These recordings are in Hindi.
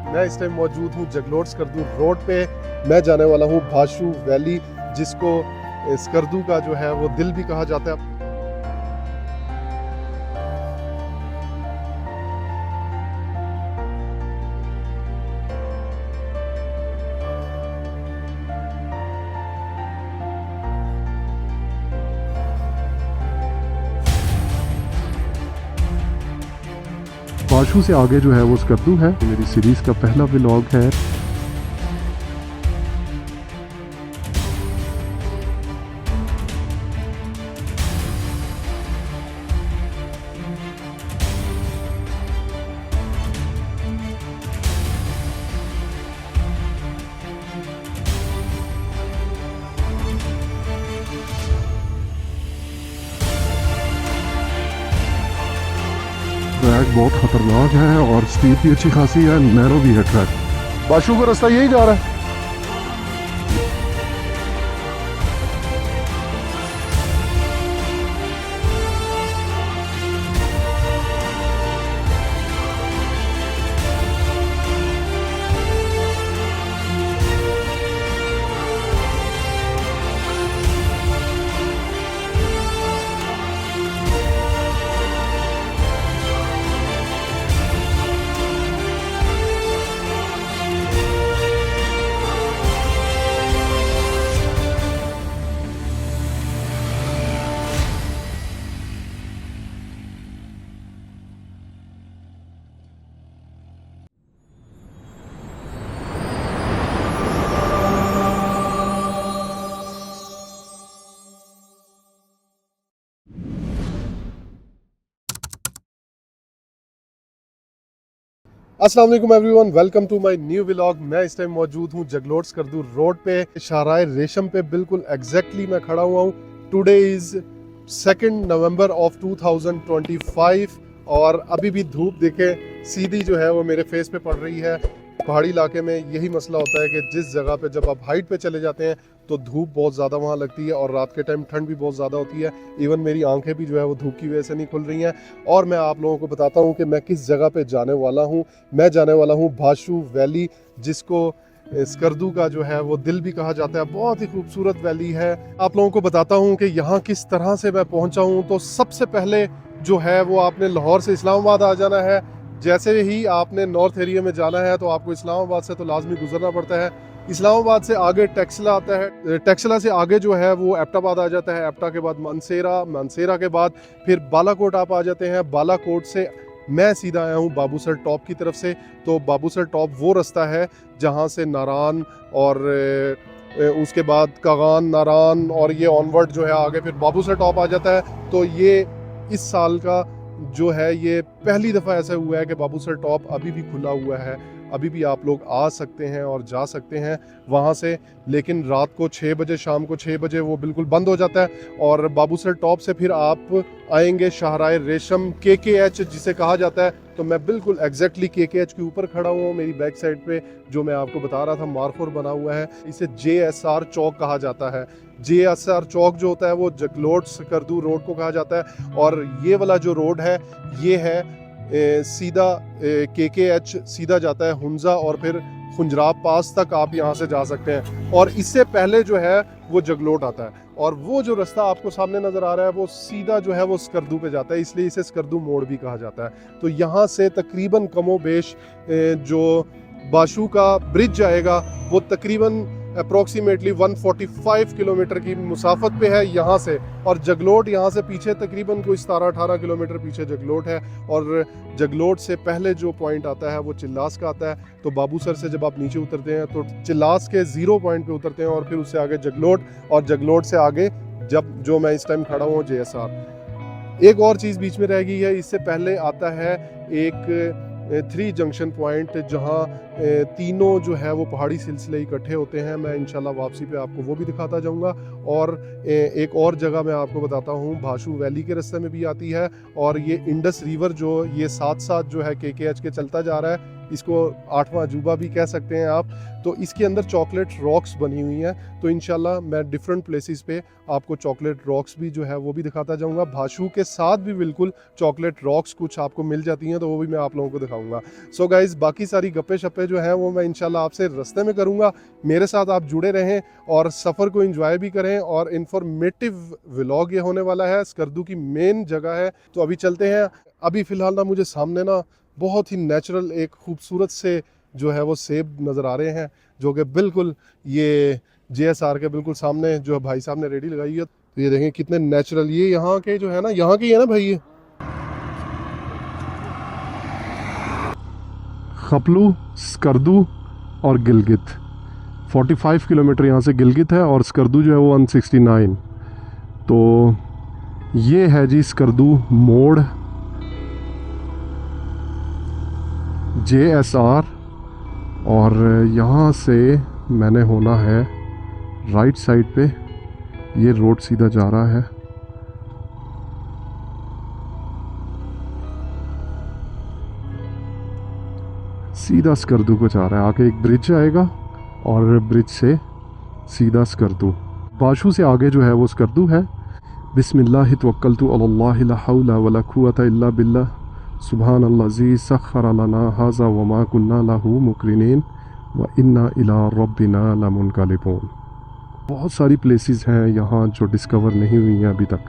मैं इस टाइम मौजूद हूँ जगलोट स्कर्दू रोड पे। मैं जाने वाला हूँ भाशू वैली, जिसको स्कर्दू का जो है वो दिल भी कहा जाता है। भाशू से आगे जो है वो स्कर्दू है। मेरी सीरीज का पहला व्लॉग है। ट्रैक बहुत खतरनाक है और स्पीड भी अच्छी खासी है, नैरो भी है ट्रैक। भाशू का रास्ता यही जा रहा है। अस्सलाम वालेकुम everyone, welcome to my new vlog. मैं इस टाइम मौजूद हूँ जगलोट स्कर्दू रोड पे, शाहराह रेशम पे बिल्कुल एग्जैक्टली मैं खड़ा हुआ हूँ। टुडे इज़ 2 नवंबर ऑफ 2025 और अभी भी धूप देखे सीधी जो है वो मेरे फेस पे पड़ रही है। पहाड़ी इलाके में यही मसला होता है कि जिस जगह पे जब आप हाइट पे चले जाते हैं तो धूप बहुत ज़्यादा वहाँ लगती है और रात के टाइम ठंड भी बहुत ज़्यादा होती है। इवन मेरी आंखें भी जो है वो धूप की वजह से नहीं खुल रही हैं। और मैं आप लोगों को बताता हूँ कि मैं किस जगह पे जाने वाला हूँ। मैं जाने वाला हूँ भाशू वैली, जिसको स्कर्दू का जो है वो दिल भी कहा जाता है। बहुत ही खूबसूरत वैली है। आप लोगों को बताता हूँ कि यहाँ किस तरह से मैं पहुँचा हूँ। तो सबसे पहले जो है वो आपने लाहौर से इस्लामाबाद आ जाना है। जैसे ही आपने नॉर्थ एरिया में जाना है तो आपको इस्लामाबाद से तो लाजमी गुजरना पड़ता है। इस्लामाबाद से आगे टेक्सला आता है, टेक्सला से आगे जो है वो एबटाबाद आ जाता है। एबटा के बाद मानसेरा, मानसेरा के बाद फिर बालाकोट आप आ जाते हैं। बालाकोट से मैं सीधा आया हूँ बाबूसर टॉप की तरफ से। तो बाबूसर टॉप वो रास्ता है जहाँ से नारान और उसके बाद कागान, नारान और ये ऑनवर्ड जो है आगे फिर बाबूसर टॉप आ जाता है। तो ये इस साल का जो है ये पहली दफ़ा ऐसा हुआ है कि बाबूसर टॉप अभी भी खुला हुआ है। अभी भी आप लोग आ सकते हैं और जा सकते हैं वहाँ से, लेकिन रात को 6 बजे, शाम को 6 बजे वो बिल्कुल बंद हो जाता है। और बाबूसर टॉप से फिर आप आएंगे शाहराह रेशम, KKH जिसे कहा जाता है। तो मैं बिल्कुल एग्जैक्टली KKH के ऊपर खड़ा हुआ हूँ। मेरी बैक साइड पे जो मैं आपको बता रहा था मार्कर बना हुआ है, इसे JSR चौक कहा जाता है। JSR चौक जो होता है वो जगलोट स्कर्दू रोड को कहा जाता है। और ये वाला जो रोड है ये है सीधा KKH सीधा जाता है हुंजा और फिर खुंजराब पास तक आप यहाँ से जा सकते हैं। और इससे पहले जो है वो जगलोट आता है। और वो जो रास्ता आपको सामने नज़र आ रहा है वो सीधा जो है वो स्कर्दू पे जाता है, इसलिए इसे स्कर्दू मोड़ भी कहा जाता है। तो यहाँ से तकरीबन कमोबेश जो भाशू का ब्रिज जाएगा वो तकरीबन अप्रॉक्सीमेटली 145 किलोमीटर की मुसाफत पे है यहाँ से। और जगलोट यहाँ से पीछे तकरीबन कोई 17-18 किलोमीटर पीछे जगलोट है। और जगलोट से पहले जो पॉइंट आता है वो चिल्लास का आता है। तो बाबूसर से जब आप नीचे उतरते हैं तो चिल्लास के 0 पॉइंट पे उतरते हैं और फिर उससे आगे जगलोट, और जगलोट से आगे जब जो मैं इस टाइम खड़ा हूँ JSR। एक और चीज़ बीच में रह गई है, इससे पहले आता है एक 3 जंक्शन पॉइंट जहाँ तीनों जो है वो पहाड़ी सिलसिले इकट्ठे होते हैं। मैं इंशाल्लाह वापसी पे आपको वो भी दिखाता जाऊंगा। और एक और जगह मैं आपको बताता हूँ भाशू वैली के रास्ते में भी आती है। और ये इंडस रिवर जो ये साथ साथ जो है KKH के चलता जा रहा है, इसको 8वां अजूबा भी कह सकते हैं आप। तो इसके अंदर चॉकलेट रॉक्स बनी हुई हैं, तो इंशाल्लाह मैं डिफरेंट प्लेसेस पे आपको चॉकलेट रॉक्स भी जो है वो भी दिखाता जाऊंगा। भाशू के साथ भी बिल्कुल चॉकलेट रॉक्स कुछ आपको मिल जाती हैं, तो वो भी मैं आप लोगों को दिखाऊंगा। सो गाइज, बाकी सारी गप्पे शप्पे जो हैं वो मैं इंशाल्लाह आपसे रास्ते में करूंगा। मेरे साथ आप जुड़े रहें और सफ़र को एंजॉय भी करें, और इन्फॉर्मेटिव व्लॉग ये होने वाला है। स्कर्दू की मेन जगह है, तो अभी चलते हैं। अभी फ़िलहाल ना मुझे सामने ना बहुत ही नेचुरल एक खूबसूरत से जो है वो सेब नज़र आ रहे हैं, जो कि बिल्कुल ये JSR के बिल्कुल सामने जो भाई साहब ने रेडी लगाई है। तो ये देखें कितने नेचुरल, ये यहाँ के जो है ना, यहाँ की है ना भाई, ये खपलू, स्कर्दू और गिलगित। 45 किलोमीटर यहाँ से गिलगित है, और स्कर्दू जो है वो 169। तो ये है जी स्कर्दू मोड़, JSR। और यहाँ से मैंने होना है राइट साइड पे, ये रोड सीधा जा रहा है। सीधा स्कर्दू को जा रहा है। आगे एक ब्रिज आएगा और ब्रिज से सीधा स्कर्दू। बाशू से आगे जो है वो स्कर्दू है। बिस्मिल्लाहि तवक्कलतु अलल्लाहि ला हौला वला कुव्वता इल्ला बिल्लाह सुब्हानल्लाज़ी सख्खर लना हाज़ा वमा कुन्ना लहू मुक़रिनीन व इन्ना इला रब्बिना लमुनक़लिबून। बहुत सारी प्लेसेस हैं यहाँ जो डिस्कवर नहीं हुई हैं अभी तक।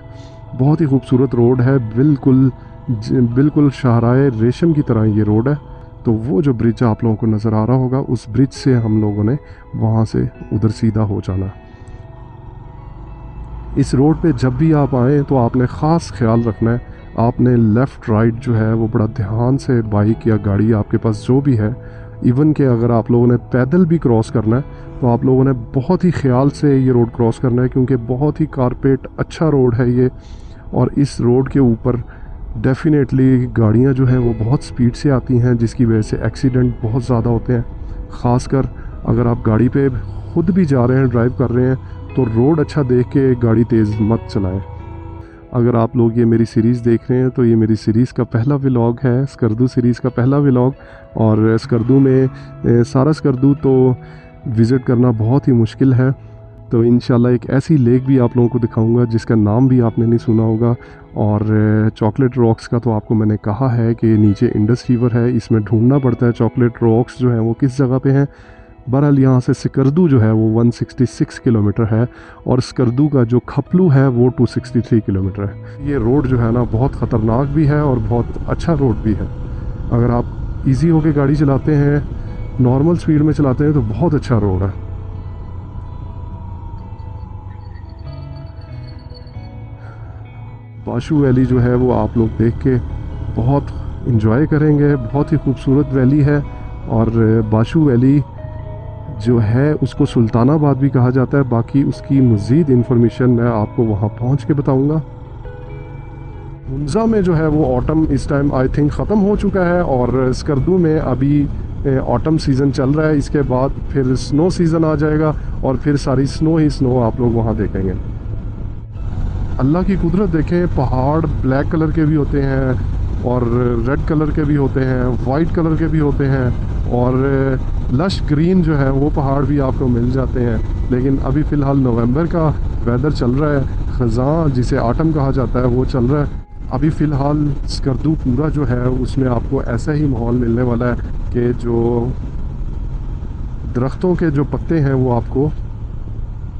बहुत ही खूबसूरत रोड है, बिल्कुल शाहराए रेशम की तरह ये रोड है। तो वो जो ब्रिज आप लोगों को नज़र आ रहा होगा, उस ब्रिज से हम लोगों ने वहाँ से उधर सीधा हो जाना। इस रोड पे जब भी आप आएँ तो आपने ख़ास ख्याल रखना है, आपने लेफ़्ट राइट जो है वो बड़ा ध्यान से, बाइक या गाड़ी आपके पास जो भी है, इवन कि अगर आप लोगों ने पैदल भी क्रॉस करना है तो आप लोगों ने बहुत ही ख्याल से ये रोड क्रॉस करना है, क्योंकि बहुत ही कारपेट अच्छा रोड है ये। और इस रोड के ऊपर डेफिनेटली गाड़ियाँ जो हैं वो बहुत स्पीड से आती हैं, जिसकी वजह से एक्सीडेंट बहुत ज़्यादा होते हैं। ख़ासकर अगर आप गाड़ी पे ख़ुद भी जा रहे हैं, ड्राइव कर रहे हैं, तो रोड अच्छा देख के गाड़ी तेज़ मत चलाएं। अगर आप लोग ये मेरी सीरीज़ देख रहे हैं तो ये मेरी सीरीज़ का पहला व्लॉग है, स्कर्दू सीरीज़ का पहला व्लॉग। और स्कर्दू में सारा स्कर्दू तो विज़िट करना बहुत ही मुश्किल है। तो इंशाल्लाह एक ऐसी लेक भी आप लोगों को दिखाऊंगा जिसका नाम भी आपने नहीं सुना होगा। और चॉकलेट रॉक्स का तो आपको मैंने कहा है कि नीचे इंडस रिवर है, इसमें ढूंढना पड़ता है चॉकलेट रॉक्स जो हैं वो किस जगह पे हैं। बहरहाल यहाँ से स्कर्दू जो है वो 166 किलोमीटर है, और स्कर्दू का जो खपलू है वो 263 किलोमीटर है। ये रोड जो है ना बहुत ख़तरनाक भी है और बहुत अच्छा रोड भी है। अगर आप इजी होके गाड़ी चलाते हैं, नॉर्मल स्पीड में चलाते हैं, तो बहुत अच्छा रोड है। बाशू वैली जो है वो आप लोग देख के बहुत इंजॉय करेंगे। बहुत ही खूबसूरत वैली है। और बाशू वैली जो है उसको सुल्तानाबाद भी कहा जाता है। बाकी उसकी मज़ीद इन्फॉर्मेशन मैं आपको वहाँ पहुँच के बताऊँगा। मुंजा में जो है वो ऑटम इस टाइम आई थिंक ख़त्म हो चुका है, और स्कर्दू में अभी ऑटम सीज़न चल रहा है। इसके बाद फिर स्नो सीज़न आ जाएगा, और फिर सारी स्नो ही स्नो आप लोग वहाँ देखेंगे। अल्लाह की कुदरत देखें, पहाड़ ब्लैक कलर के भी होते हैं, और रेड कलर के भी होते हैं, वाइट कलर के भी होते हैं, और लश ग्रीन जो है वो पहाड़ भी आपको मिल जाते हैं। लेकिन अभी फ़िलहाल नवंबर का वेदर चल रहा है, ख़ज़ां जिसे ऑटम कहा जाता है वो चल रहा है। अभी फ़िलहाल स्कर्दू पूरा जो है उसमें आपको ऐसा ही माहौल मिलने वाला है कि जो दरख्तों के जो पत्ते हैं वो आपको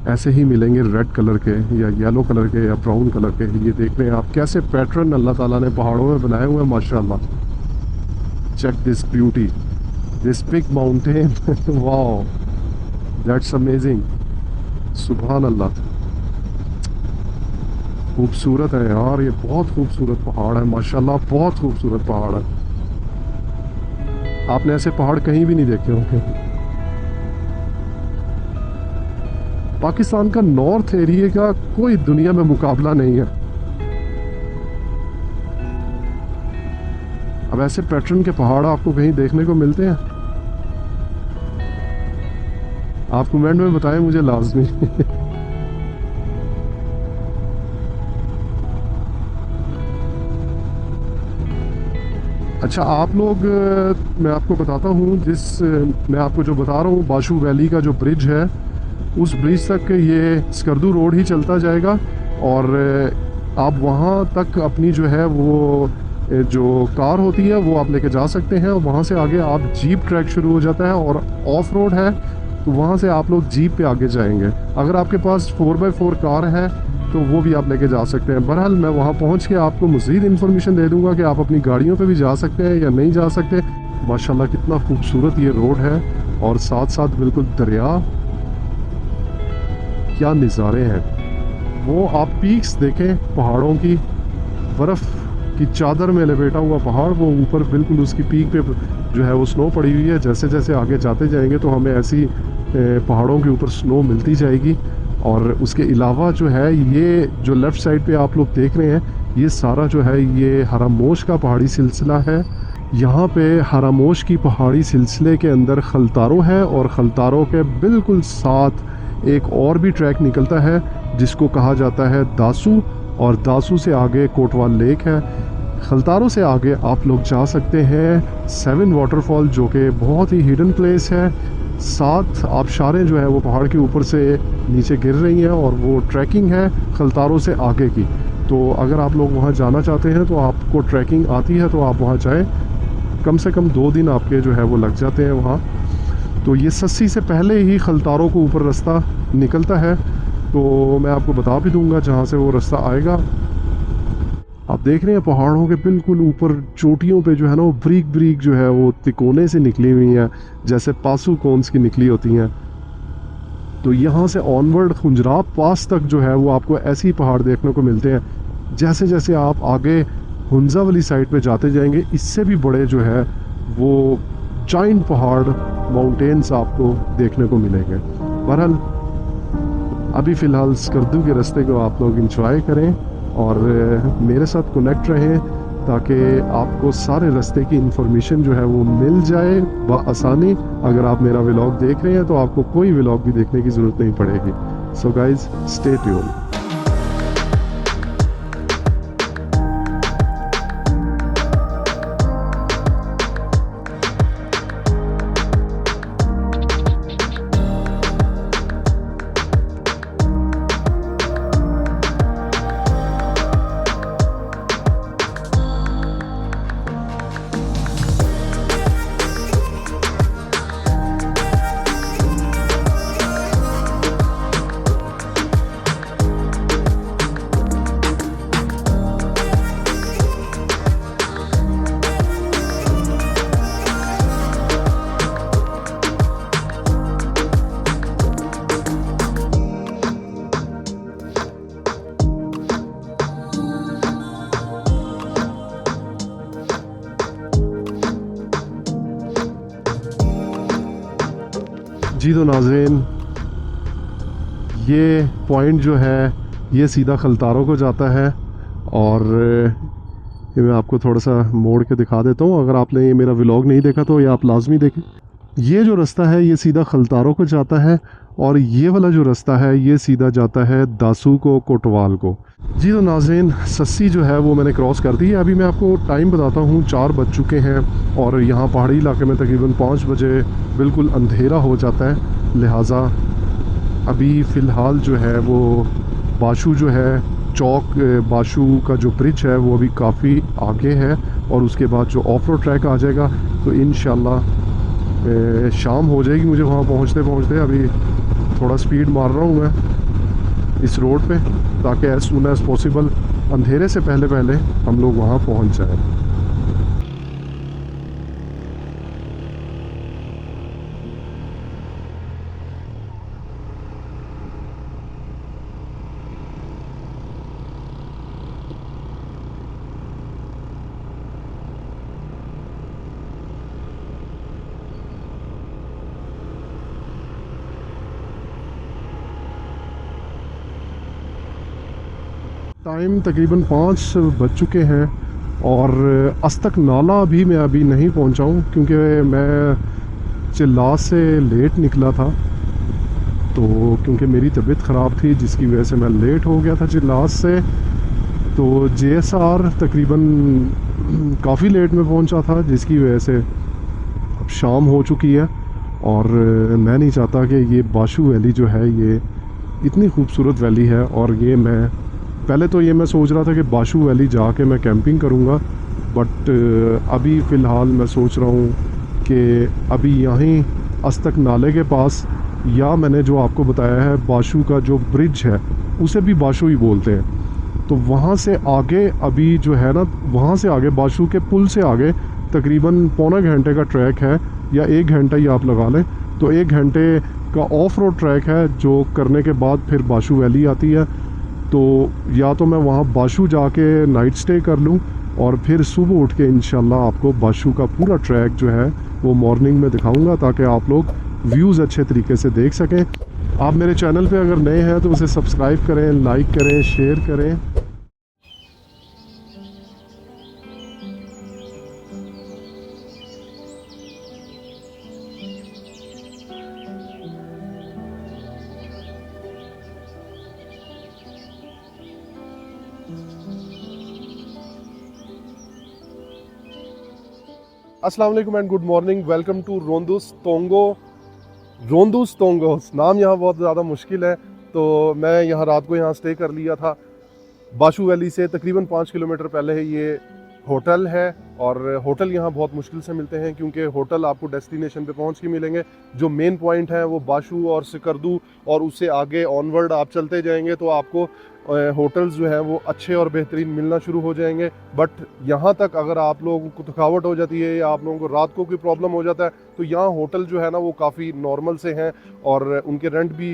ऐसे ही मिलेंगे, रेड कलर के या येलो कलर के या ब्राउन कलर के। ये देख रहे हैं आप कैसे पैटर्न अल्लाह ताला ने पहाड़ों में बनाए हुए हैं, माशाल्लाह। Check this beauty, this big mountain, wow, that's amazing, सुभान अल्लाह। खूबसूरत है यार, ये बहुत खूबसूरत पहाड़ है माशाल्लाह, बहुत खूबसूरत पहाड़ है। आपने ऐसे पहाड़ कहीं भी नहीं देखे होंगे। पाकिस्तान का नॉर्थ एरिया का कोई दुनिया में मुकाबला नहीं है। अब ऐसे पैटर्न के पहाड़ आपको कहीं देखने को मिलते हैं? आप कमेंट में बताएं मुझे लाजमी। अच्छा आप लोग मैं आपको बताता हूँ मैं आपको जो बता रहा हूँ बाशू वैली का जो ब्रिज है, उस ब्रिज तक ये स्कर्दू रोड ही चलता जाएगा और आप वहाँ तक अपनी जो है वो जो कार होती है वो आप लेके जा सकते हैं, और वहाँ से आगे आप जीप ट्रैक शुरू हो जाता है और ऑफ रोड है, तो वहाँ से आप लोग जीप पे आगे जाएंगे। अगर आपके पास 4x4 कार है तो वो भी आप लेके जा सकते हैं। बहरहाल मैं वहाँ पहुँच के आपको मज़ीद इन्फॉर्मेशन दे दूँगा कि आप अपनी गाड़ियों पे भी जा सकते हैं या नहीं जा सकते। माशाल्लाह कितना खूबसूरत ये रोड है, और साथ साथ बिल्कुल दरिया, क्या नज़ारे हैं। वो आप पीक्स देखें पहाड़ों की, बर्फ़ की चादर में लपेटा हुआ पहाड़, वो ऊपर बिल्कुल उसकी पीक पे जो है वो स्नो पड़ी हुई है। जैसे जैसे आगे जाते जाएंगे तो हमें ऐसी पहाड़ों के ऊपर स्नो मिलती जाएगी। और उसके अलावा जो है ये जो लेफ़्ट साइड पे आप लोग देख रहे हैं, ये सारा जो है ये हरामोश का पहाड़ी सिलसिला है। यहाँ पे हरामोश की पहाड़ी सिलसिले के अंदर खलतारो है, और खलतारो के बिल्कुल साथ एक और भी ट्रैक निकलता है जिसको कहा जाता है दासू, और दासू से आगे कोटवाल लेक है। खलतारो से आगे आप लोग जा सकते हैं 7 वाटरफॉल, जो कि बहुत ही हिडन प्लेस है। 7 आबशारें जो है वो पहाड़ के ऊपर से नीचे गिर रही हैं, और वो ट्रैकिंग है खलतारो से आगे की। तो अगर आप लोग वहाँ जाना चाहते हैं तो आपको ट्रैकिंग आती है तो आप वहाँ जाएं। कम से कम 2 दिन आपके जो है वो लग जाते हैं वहाँ। तो ये सस्सी से पहले ही खलतारो को ऊपर रास्ता निकलता है, तो मैं आपको बता भी दूंगा जहाँ से वो रास्ता आएगा। आप देख रहे हैं पहाड़ों के बिल्कुल ऊपर चोटियों पे जो है ना वो ब्रीक ब्रीक जो है वो तिकोने से निकली हुई हैं, जैसे पासू कोन्स की निकली होती हैं। तो यहाँ से ऑनवर्ड खुंजराब पास तक जो है वो आपको ऐसे ही पहाड़ देखने को मिलते हैं। जैसे जैसे आप आगे हुंजा वाली साइड पे जाते जाएंगे, इससे भी बड़े जो है वो जाइंट पहाड़ माउंटेन्स आपको देखने को मिलेंगे। बहरहाल अभी फ़िलहाल स्कर्दू के रास्ते को आप लोग इंजॉय करें और मेरे साथ कनेक्ट रहें, ताकि आपको सारे रास्ते की इन्फॉर्मेशन जो है वो मिल जाए बआसानी। अगर आप मेरा व्लॉग देख रहे हैं तो आपको कोई व्लॉग भी देखने की ज़रूरत नहीं पड़ेगी। So guys stay tuned. जी तो नाज़रीन, ये पॉइंट जो है ये सीधा खलतारों को जाता है, और ये मैं आपको थोड़ा सा मोड़ के दिखा देता हूँ। अगर आपने ये मेरा व्लॉग नहीं देखा तो ये आप लाजमी देखें। ये जो रास्ता है ये सीधा खलतारों को जाता है, और ये वाला जो रास्ता है ये सीधा जाता है दासू को, कोटवाल को। जी तो नाज़रीन, सस्सी जो है वो मैंने क्रॉस कर दी है। अभी मैं आपको टाइम बताता हूँ, 4 बज चुके हैं, और यहाँ पहाड़ी इलाके में तकरीबन 5 बजे बिल्कुल अंधेरा हो जाता है। लिहाजा अभी फ़िलहाल जो है वो बाशू जो है चौक, बाशू का जो ब्रिज है वो अभी काफ़ी आगे है, और उसके बाद जो ऑफ रोड ट्रैक आ जाएगा तो इंशाल्लाह शाम हो जाएगी मुझे वहाँ पहुँचते पहुँचते। अभी थोड़ा स्पीड मार रहा हूँ मैं इस रोड पे, ताकि एज सून एज़ पॉसिबल अंधेरे से पहले पहले हम लोग वहाँ पहुँच जाएं। टाइम तकरीबन 5 बज चुके हैं, और अस्तक नाला भी मैं अभी नहीं पहुंचा हूं, क्योंकि मैं चिल्लास से लेट निकला था। तो क्योंकि मेरी तबीयत ख़राब थी जिसकी वजह से मैं लेट हो गया था चिल्लास से। तो JSR तकरीबन काफ़ी लेट में पहुंचा था, जिसकी वजह से अब शाम हो चुकी है। और मैं नहीं चाहता कि ये बाशू वैली जो है ये इतनी खूबसूरत वैली है, और ये मैं पहले तो ये मैं सोच रहा था कि बाशू वैली जाके मैं कैंपिंग करूँगा, बट अभी फ़िलहाल मैं सोच रहा हूँ कि अभी यहीं अस्तक नाले के पास, या मैंने जो आपको बताया है बाशू का जो ब्रिज है उसे भी बाशू ही बोलते हैं, तो वहाँ से आगे अभी जो है ना, वहाँ से आगे बाशू के पुल से आगे तकरीबन पौने घंटे का ट्रैक है, या 1 घंटा ही आप लगा लें। तो 1 घंटे का ऑफ रोड ट्रैक है, जो करने के बाद फिर बाशू वैली आती है। तो या तो मैं वहाँ बाशू जाके नाइट स्टे कर लूँ, और फिर सुबह उठ के इंशाल्लाह आपको बाशू का पूरा ट्रैक जो है वो मॉर्निंग में दिखाऊंगा, ताकि आप लोग व्यूज़ अच्छे तरीके से देख सकें। आप मेरे चैनल पे अगर नए हैं तो उसे सब्सक्राइब करें, लाइक करें, शेयर करें। अस्सलाम वालेकुम and good morning, welcome to रोंदुस तोंगोस। नाम यहाँ बहुत ज़्यादा मुश्किल है, तो मैं यहाँ रात को यहाँ स्टे कर लिया था। बाशू वैली से तकरीबन 5 किलोमीटर पहले है ये होटल है, और होटल यहाँ बहुत मुश्किल से मिलते हैं, क्योंकि होटल आपको डेस्टिनेशन पे पहुँच के मिलेंगे। जो मेन पॉइंट है वो बाशू और सिकरदू, और उससे आगे ऑनवर्ड आप चलते जाएंगे तो आपको होटल्स जो हैं वो अच्छे और बेहतरीन मिलना शुरू हो जाएंगे। बट यहाँ तक अगर आप लोगों को थकावट हो जाती है, या आप लोगों को रात को कोई प्रॉब्लम हो जाता है, तो यहाँ होटल जो है ना वो काफ़ी नॉर्मल से हैं, और उनके रेंट भी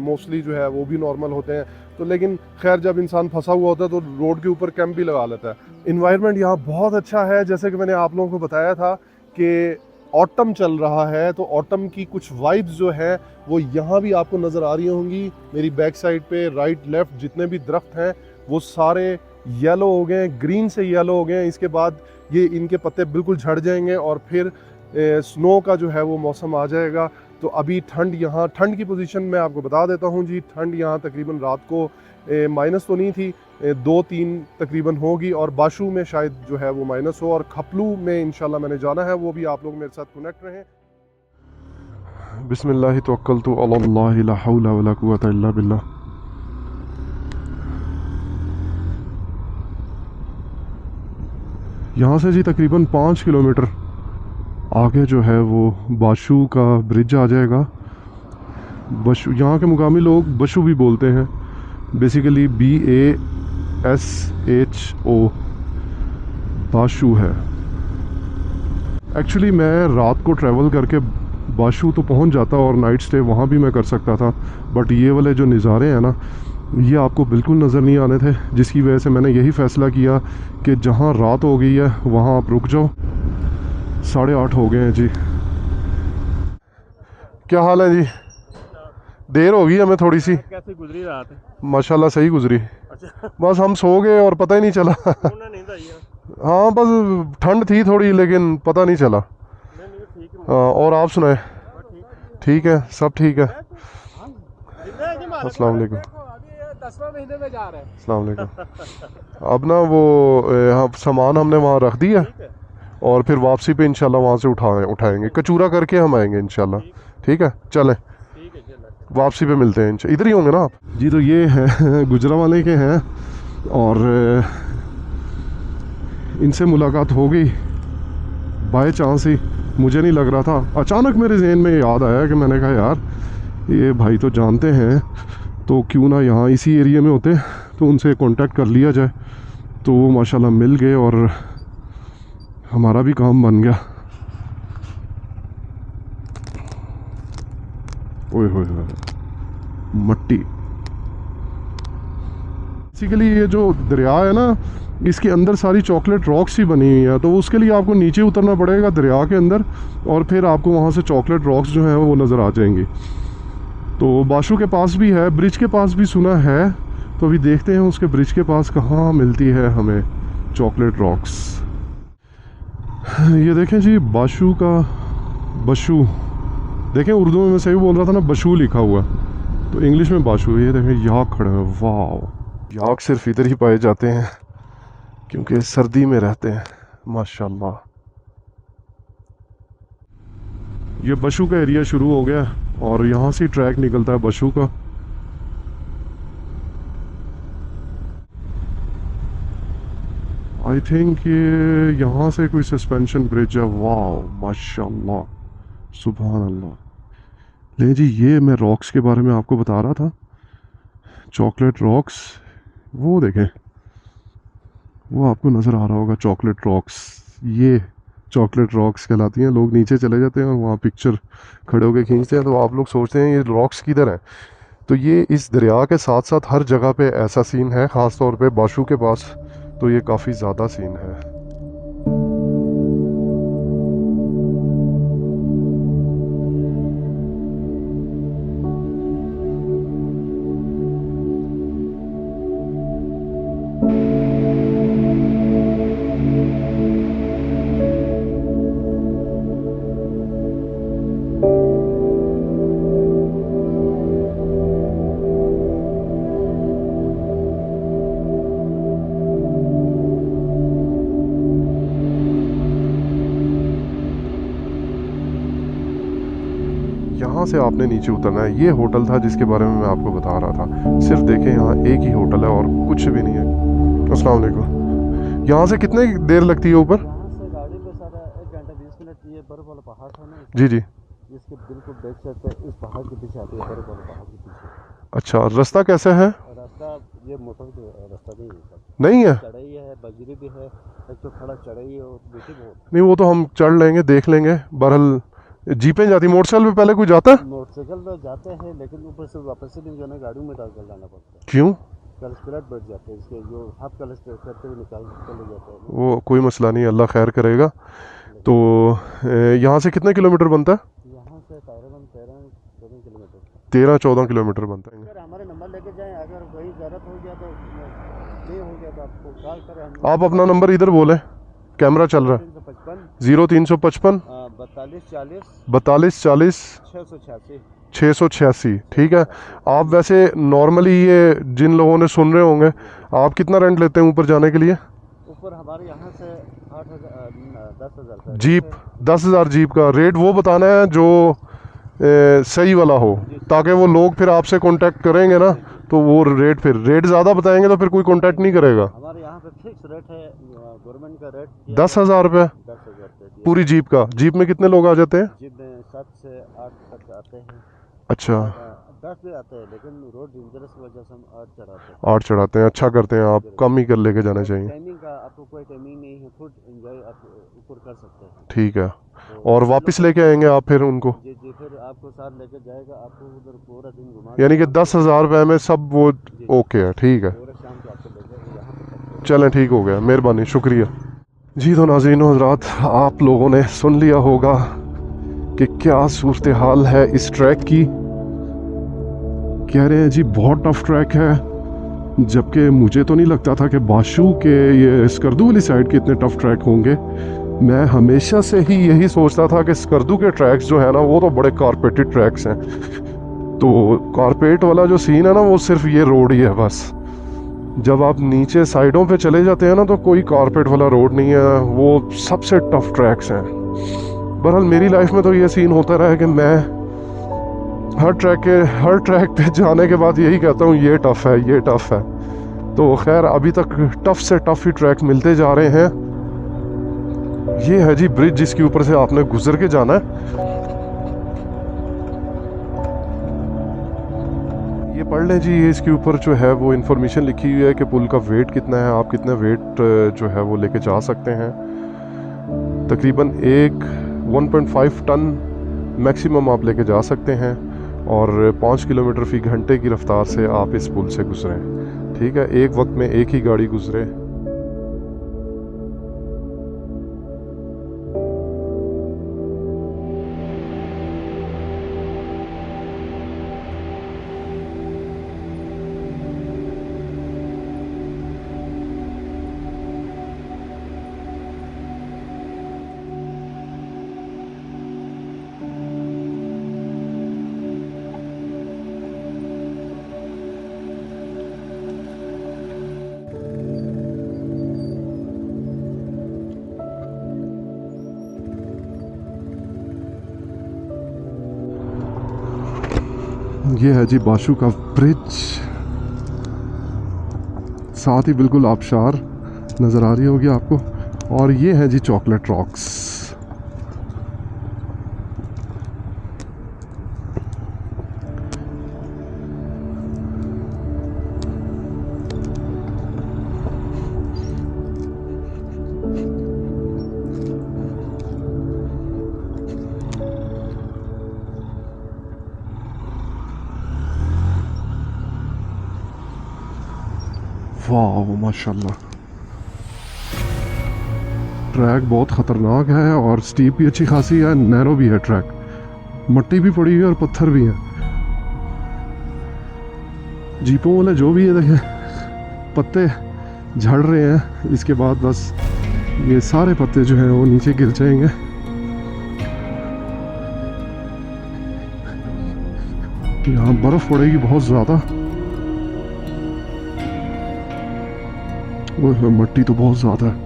मोस्टली जो है वो भी नॉर्मल होते हैं। तो लेकिन खैर, जब इंसान फंसा हुआ होता है तो रोड के ऊपर कैंप भी लगा लेता है। इन्वायरमेंट यहाँ बहुत अच्छा है, जैसे कि मैंने आप लोगों को बताया था कि ऑटम चल रहा है, तो ऑटम की कुछ वाइब्स जो है वो यहाँ भी आपको नज़र आ रही होंगी। मेरी बैक साइड पे राइट लेफ्ट जितने भी दरख्त हैं वो सारे येलो हो गए, ग्रीन से येलो हो गए। इसके बाद ये इनके पत्ते बिल्कुल झड़ जाएंगे, और फिर स्नो का जो है वो मौसम आ जाएगा। तो अभी ठंड, यहाँ ठंड की पोजीशन मैं आपको बता देता हूँ जी। ठंड यहाँ तकरीबन रात को माइनस तो नहीं थी, 2-3 तकरीबन होगी, और बाशू में शायद जो है वो माइनस हो, और खपलू में इंशाल्लाह मैंने जाना है, वो भी आप लोग मेरे साथ कनेक्ट रहें। बिस्मिल्लाह तवक्कलतु अल्लाह ला हौला वला कुव्वता इल्ला बिल्लाह। यहाँ से जी तकरीबन 5 किलोमीटर आगे जो है वो बाशू का ब्रिज आ जाएगा। बशू, यहाँ के मुकामी लोग बशू भी बोलते हैं, बेसिकली BASHO बाशू है। एक्चुअली मैं रात को ट्रैवल करके बाशू तो पहुँच जाता, और नाइट स्टे वहाँ भी मैं कर सकता था, बट ये वाले जो नज़ारे हैं ना ये आपको बिल्कुल नज़र नहीं आने थे, जिसकी वजह से मैंने यही फ़ैसला किया कि जहाँ रात हो गई है वहाँ आप रुक जाओ। 8:30 हो गए हैं जी। क्या हाल है जी? देर हो गई हमें थोड़ी सी। कैसे गुजरी रात? माशाल्लाह सही गुजरी। अच्छा। बस हम सो गए और पता ही नहीं चला। नींद आई है? हाँ, बस ठंड थी थोड़ी, लेकिन पता नहीं चला। ठीक है। हाँ, और आप सुनाए? ठीक है, सब ठीक है। अस्सलाम वालेकुम। 10वें महीने में जा रहे हैं। अस्सलाम वालेकुम। अब ना वो सामान हमने वहाँ रख दिया, और फिर वापसी पे इंशाल्लाह वहाँ से उठाएंगे, कचूरा करके हम आएंगे इंशाल्लाह। ठीक है, चलें, वापसी पे मिलते हैं। इधर ही होंगे ना आप जी? तो ये है गुजरांवाले के हैं, और इनसे मुलाकात हो गई बाय चांस ही। मुझे नहीं लग रहा था, अचानक मेरे जहन में याद आया कि मैंने कहा यार ये भाई तो जानते हैं, तो क्यों ना यहाँ इसी एरिया में होते तो उनसे कांटेक्ट कर लिया जाए। तो वो माशाल्लाह मिल गए, और हमारा भी काम बन गया। ओए होए होए, मट्टी। बेसिकली ये जो दरिया है ना, इसके अंदर सारी चॉकलेट रॉक्स ही बनी हुई है, तो उसके लिए आपको नीचे उतरना पड़ेगा दरिया के अंदर, और फिर आपको वहाँ से चॉकलेट रॉक्स जो हैं वो नज़र आ जाएंगी। तो बाशू के पास भी है, ब्रिज के पास भी सुना है, तो अभी देखते हैं उसके ब्रिज के पास कहाँ मिलती है हमें चॉकलेट रॉक्स। ये देखें जी, बाशू का बशू, देखें उर्दू में मैं सही बोल रहा था ना, बशू लिखा हुआ, तो इंग्लिश में बाशू। ये देखें यहाँ खड़े हैं, वाह याक सिर्फ इधर ही पाए जाते हैं क्योंकि सर्दी में रहते हैं। माशाल्लाह। ये बशु का एरिया शुरू हो गया और यहाँ से ट्रैक निकलता है बशु का। आई थिंक ये यहाँ से कोई सस्पेंशन ब्रिज है। वाह माशाल्लाह, सुभान अल्लाह। ले जी, ये मैं रॉक्स के बारे में आपको बता रहा था, चॉकलेट रॉक्स। वो देखें, वो आपको नज़र आ रहा होगा, चॉकलेट रॉक्स। ये चॉकलेट रॉक्स कहलाती हैं। लोग नीचे चले जाते हैं और वहाँ पिक्चर खड़े होकर खींचते हैं, तो आप लोग सोचते हैं ये रॉक्स किधर हैं। तो ये इस दरिया के साथ साथ हर जगह पे ऐसा सीन है, ख़ास तौर पे बाशु के पास तो ये काफ़ी ज़्यादा सीन है। यहाँ से आपने नीचे उतरना है। ये होटल था जिसके बारे में मैं आपको बता रहा था। सिर्फ देखें, यहाँ एक ही होटल है और कुछ भी नहीं है। अस्सलाम वालेकुम। यहाँ से कितने देर लगती है ऊपर? यहाँ से गाड़ी पे सारा 1 घंटा 20 मिनट। ये बर्फ वाला पहाड़ था ना, जी जी। इसके बिल्कुल बैक साइड पे इस पहाड़ के पीछे आती है, बर्फ वाले पहाड़ के पीछे। अच्छा, रास्ता कैसे है? और रास्ता ये मोटर के रास्ता नहीं है, नहीं है? चढ़ाई है, बजरी भी है, एक तो खड़ा चढ़ाई है और बेटी बहुत। नहीं, वो तो हम चढ़ लेंगे, देख लेंगे। बहरहाल जीपें जाती, मोटरसाइकिल पे पहले कोई जाता है? मोटरसाइकिल तो जाते हैं लेकिन ऊपर से वापस से नहीं जाना, गाड़ी में डाल कर जाना पड़ता है। क्यों? कलश प्लेट बैठ जाते हैं इसके, जो हाफ कलश करते हुए निकाल चले जाते हैं। वो कोई मसला नहीं, अल्लाह खैर करेगा। तो यहाँ से कितने किलोमीटर बनता है? यहाँ से तकरीबन 13-14 किलोमीटर। 13-14 किलोमीटर बनता है। अगर हमारे नंबर लेके जाएं, अगर कोई ज़रूरत हो गया तो नहीं हो गया तो आपको कॉल करें। हम आप अपना नंबर इधर बोलें, कैमरा चल रहा है। 355 0355 42 40 42 40 686। 686। ठीक है। आप वैसे नॉर्मली ये जिन लोगों ने सुन रहे होंगे, आप कितना रेंट लेते हैं ऊपर जाने के लिए? ऊपर हमारे यहाँ से 8,000 10,000 का जीप 10,000 जीप का रेट वो बताना है जो सही वाला हो, ताकि वो लोग फिर आपसे कांटेक्ट करेंगे ना, तो वो रेट रेट ज़्यादा बताएंगे तो फिर कोई कांटेक्ट नहीं करेगा। हमारे यहाँ पे फिक्स रेट है, गवर्नमेंट का रेट 10,000 रुपये 10,000 रुपये पूरी जीप का। जीप में कितने लोग आ जाते हैं? जीप में 7 से 8 तक आते हैं। अच्छा, 10 भी आते हैं, लेकिन रोड डेंजरस की वजह से हम 8 चढ़ाते हैं। 8 चढ़ाते हैं। अच्छा करते हैं आप, कम ही कर लेके जाना चाहिए। टाइमिंग का आपको कोई टाइमिंग नहीं है, खुद एंजॉय आप ऊपर कर सकते हैं। ठीक है। तो और वापस लेके आएंगे आप फिर उनको? जी जी, फिर आपको साथ लेके जाएगा, आपको उधर पूरा दिन घुमा, यानी कि 10,000 रुपये में सब वो ओके है? ठीक है, पूरा शाम को आपको लेके यहाँ पे। चलें, ठीक हो गया, मेहरबानी, शुक्रिया जी। तो नाज़रीन व हज़रात, आप लोगों ने सुन लिया होगा कि क्या सूरत हाल है इस ट्रैक की। कह रहे हैं जी बहुत टफ ट्रैक है, जबकि मुझे तो नहीं लगता था कि बाशु के ये स्कर्दू वाली साइड के इतने टफ ट्रैक होंगे। मैं हमेशा से ही यही सोचता था कि स्कर्दू के ट्रैक्स जो है ना, वो तो बड़े कारपेटेड ट्रैक्स हैं। तो कारपेट वाला जो सीन है ना, वो सिर्फ ये रोड ही है बस। जब आप नीचे साइडों पे चले जाते हैं ना, तो कोई कारपेट वाला रोड नहीं है, वो सबसे टफ ट्रैक्स हैं। बहरहाल मेरी लाइफ में तो ये सीन होता रहा है कि मैं हर ट्रैक पे जाने के बाद यही कहता हूँ, ये टफ़ है, ये टफ़ है। तो खैर अभी तक टफ़ से टफ़ ही ट्रैक मिलते जा रहे हैं। ये है जी ब्रिज जिसके ऊपर से आपने गुजर के जाना है। ये पढ़ लें जी, ये इसके ऊपर जो है वो इन्फॉर्मेशन लिखी हुई है कि पुल का वेट कितना है, आप कितने वेट जो है वो लेके जा सकते हैं। तकरीबन 1.5 टन मैक्सिमम आप लेके जा सकते हैं और 5 किलोमीटर फी घंटे की रफ्तार से आप इस पुल से गुजरें। ठीक है, एक वक्त में एक ही गाड़ी गुजरे। ये है जी बाशु का ब्रिज, साथ ही बिल्कुल आबशार नज़र आ रही होगी आपको। और ये है जी चॉकलेट रॉक्स। वाह माशाल्लाह, ट्रैक बहुत ख़तरनाक है और स्टीप भी अच्छी खासी है, नैरो भी है ट्रैक, मट्टी भी पड़ी हुई है और पत्थर भी है। जीपों वाले जो भी है देखे पत्ते झड़ रहे हैं, इसके बाद बस ये सारे पत्ते जो हैं वो नीचे गिर जाएंगे। यहाँ बर्फ़ पड़ेगी बहुत ज़्यादा। वो मट्टी तो बहुत ज़्यादा है।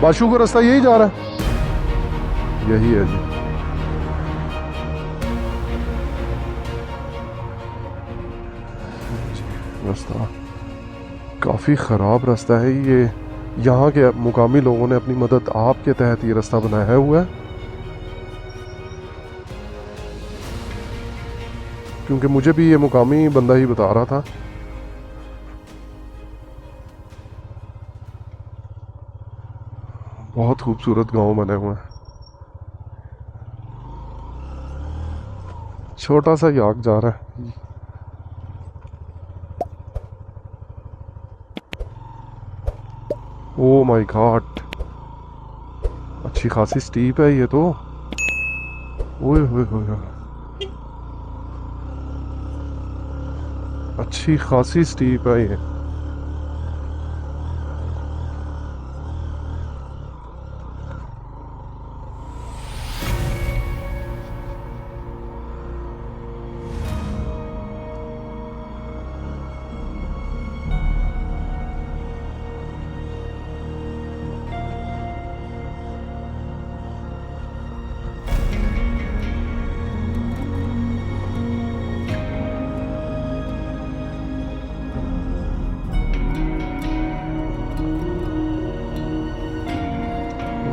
बाशु का रास्ता यही जा रहा है, यही है जी। रास्ता काफ़ी ख़राब रास्ता है ये, यहाँ के मुकामी लोगों ने अपनी मदद आप के तहत ये रास्ता बनाया हुआ है, क्योंकि मुझे भी ये मुकामी बंदा ही बता रहा था। बहुत खूबसूरत गांव बने हुए हैं। छोटा सा याक जा रहा है। ओ माय गॉड, अच्छी खासी स्टीप है ये तो। ओए होए होए, अच्छी खासी स्टीप है ये।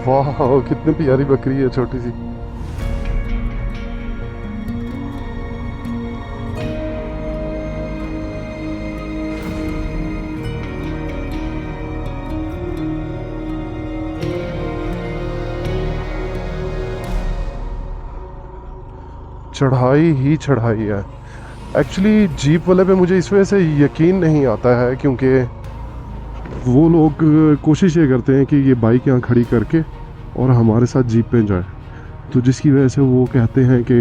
वाह कितनी प्यारी बकरी है, छोटी सी। चढ़ाई ही चढ़ाई है। एक्चुअली जीप वाले पे मुझे इस वजह से यकीन नहीं आता है, क्योंकि वो लोग कोशिश ये करते हैं कि ये बाइक यहाँ खड़ी करके और हमारे साथ जीप पे जाए, तो जिसकी वजह से वो कहते हैं कि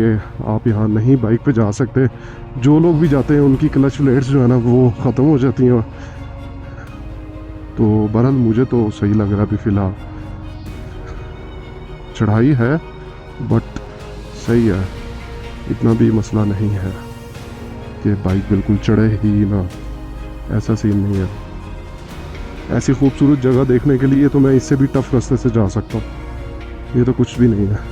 आप यहाँ नहीं बाइक पे जा सकते। जो लोग भी जाते हैं उनकी क्लच प्लेट्स जो है ना वो ख़त्म हो जाती हैं। तो बहरहाल मुझे तो सही लग रहा है अभी फ़िलहाल। चढ़ाई है बट सही है, इतना भी मसला नहीं है कि बाइक बिल्कुल चढ़े ही ना, ऐसा सीन नहीं है। ऐसी खूबसूरत जगह देखने के लिए तो मैं इससे भी टफ रास्ते से जा सकता हूँ, ये तो कुछ भी नहीं है।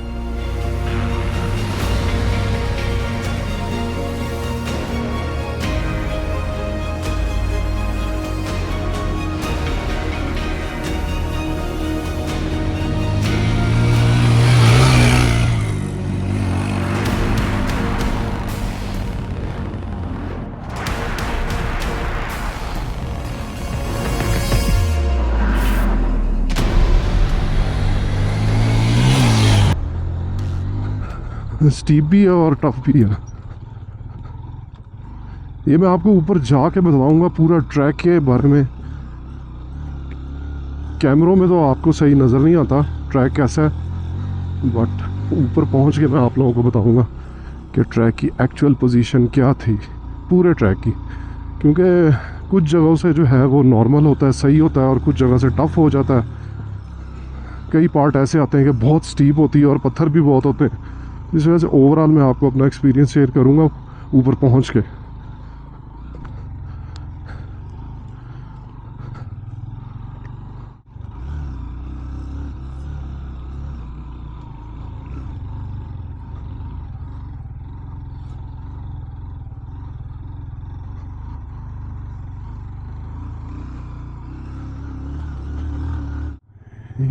स्टीप भी है और टफ भी है। ये मैं आपको ऊपर जाके बताऊंगा पूरा ट्रैक के बारे में। कैमरों में तो आपको सही नज़र नहीं आता ट्रैक कैसा है, बट ऊपर पहुंच के मैं आप लोगों को बताऊंगा कि ट्रैक की एक्चुअल पोजीशन क्या थी पूरे ट्रैक की। क्योंकि कुछ जगहों से जो है वो नॉर्मल होता है, सही होता है, और कुछ जगह से टफ़ हो जाता है। कई पार्ट ऐसे आते हैं कि बहुत स्टीप होती है और पत्थर भी बहुत होते हैं। इस वजह से ओवरऑल मैं आपको अपना एक्सपीरियंस शेयर करूँगा ऊपर पहुँच के।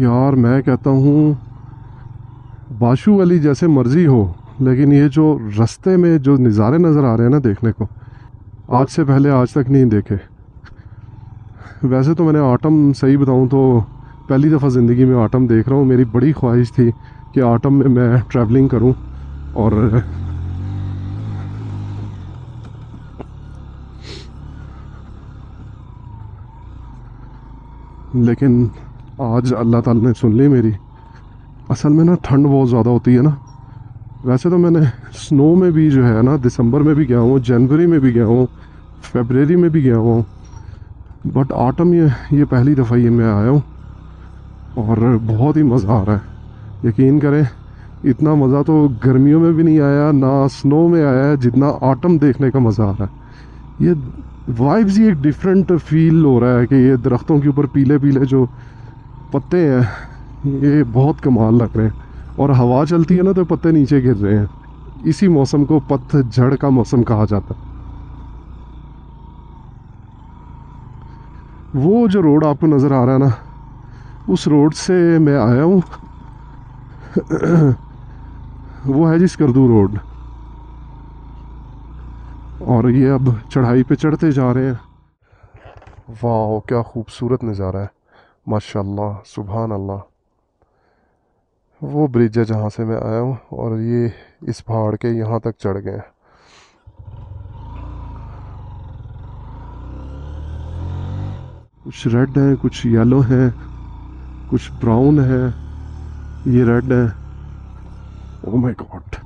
यार मैं कहता हूँ बाशु वाली जैसे मर्ज़ी हो, लेकिन ये जो रास्ते में जो नज़ारे नज़र आ रहे हैं ना देखने को, आज से पहले आज तक नहीं देखे। वैसे तो मैंने ऑटम, सही बताऊँ तो पहली दफ़ा ज़िंदगी में ऑटम देख रहा हूँ। मेरी बड़ी ख्वाहिश थी कि ऑटम में मैं ट्रैवलिंग करूँ, और लेकिन आज अल्लाह ताला ने सुन ली मेरी। असल में ना ठंड बहुत ज़्यादा होती है ना। वैसे तो मैंने स्नो में भी जो है ना दिसंबर में भी गया हूँ, जनवरी में भी गया हूँ, फरवरी में भी गया हूँ, बट ऑटम ये पहली दफ़ा ये मैं आया हूँ और बहुत ही मज़ा आ रहा है। यकीन करें इतना मज़ा तो गर्मियों में भी नहीं आया, ना स्नो में आया है, जितना ऑटम देखने का मज़ा आ रहा है। ये वाइब्स ही एक डिफरेंट फील हो रहा है कि ये दरख्तों के ऊपर पीले पीले जो पत्ते हैं ये बहुत कमाल लग रहे हैं, और हवा चलती है ना तो पत्ते नीचे गिर रहे हैं। इसी मौसम को पतझड़ का मौसम कहा जाता है। वो जो रोड आपको नज़र आ रहा है ना, उस रोड से मैं आया हूँ। वो है जी स्कर्दू रोड, और ये अब चढ़ाई पे चढ़ते जा रहे हैं। वाह क्या खूबसूरत नज़ारा है, माशाल्लाह, सुभान अल्लाह। वो ब्रिज है जहाँ से मैं आया हूँ, और ये इस पहाड़ के यहाँ तक चढ़ गए हैं। कुछ रेड हैं, कुछ येलो हैं, कुछ ब्राउन है, ये रेड है। Oh my God.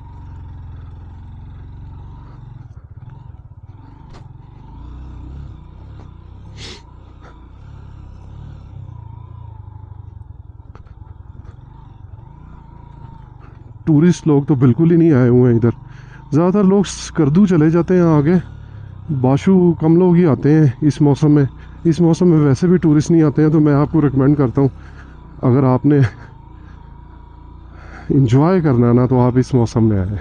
टूरिस्ट लोग तो बिल्कुल ही नहीं आए हुए हैं इधर। ज़्यादातर लोग स्कर्दू चले जाते हैं आगे, बाशु कम लोग ही आते हैं इस मौसम में। इस मौसम में वैसे भी टूरिस्ट नहीं आते हैं, तो मैं आपको रिकमेंड करता हूँ अगर आपने इंजॉय करना है ना तो आप इस मौसम में आए।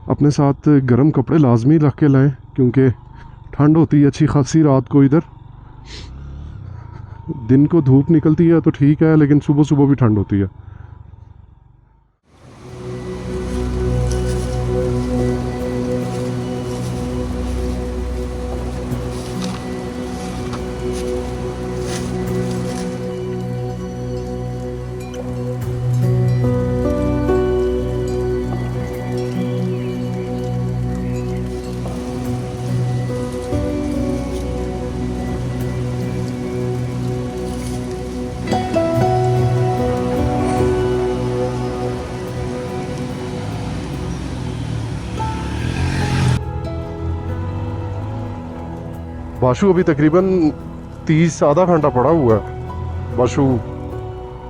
अपने साथ गर्म कपड़े लाजमी रख के लाएं, क्योंकि ठंड होती है अच्छी खासी रात को इधर। दिन को धूप निकलती है तो ठीक है, लेकिन सुबह सुबह भी ठंड होती है। बाशु अभी तकरीबन 30 आधा घंटा पड़ा हुआ है। बाशु,